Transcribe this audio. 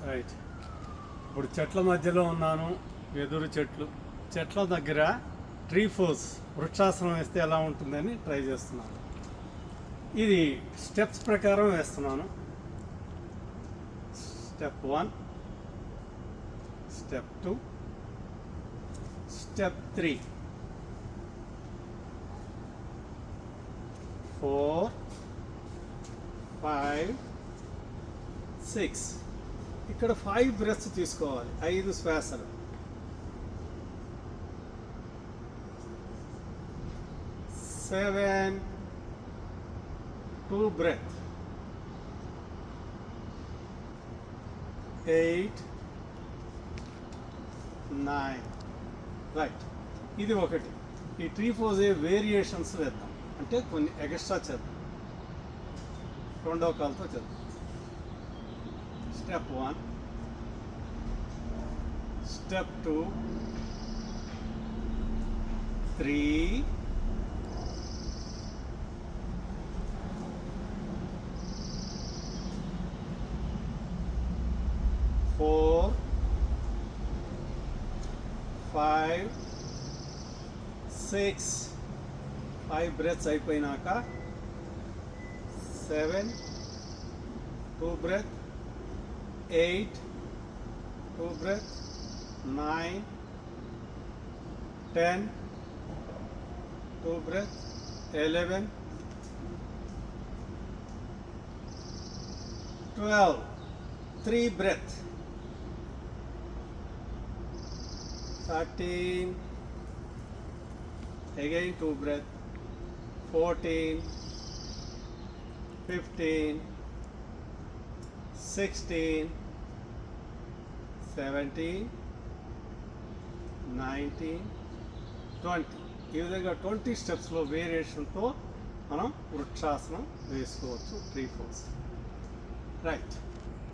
Right. ఇప్పుడు చెట్ల మధ్యలో ఉన్నాను, ఎదురు చెట్ల దగ్గర ట్రీ ఫోర్స్ వృక్షాసనం వేస్తే ఎలా ఉంటుందని ట్రై చేస్తున్నాను. ఇది స్టెప్స్ ప్రకారం వేస్తున్నాను. Step 1, step 2, step 3, 4, 5, 6. ఇక్కడ 5 బ్రెత్స్ తీసుకోవాలి, 5 శ్వాసలు. 7, 2 బ్రెత్. 8, 9. రైట్. ఇది ఒకటి. ఈ ట్రీ ఫోజే వేరియేషన్స్ వేద్దాం, అంటే కొన్ని ఎక్స్ట్రా చేద్దాం. రెండవ కాలుతో చేద్దాం. Step 1, step 2, 3, 4, 5, 6. 5 బ్రెత్స్ అయిపోయినాక 7, 2 breath, 8, 2 breath, 9, 10, 2 breath, 11, 12, 3 breath, 13, again 2 breath, 14, 15, 16, 17, 19, 20. ఈ విధంగా 20 స్టెప్స్లో వేరియేషన్తో మనం వృక్షాసనం వేసుకోవచ్చు, ట్రీ ఫోర్స్. రైట్.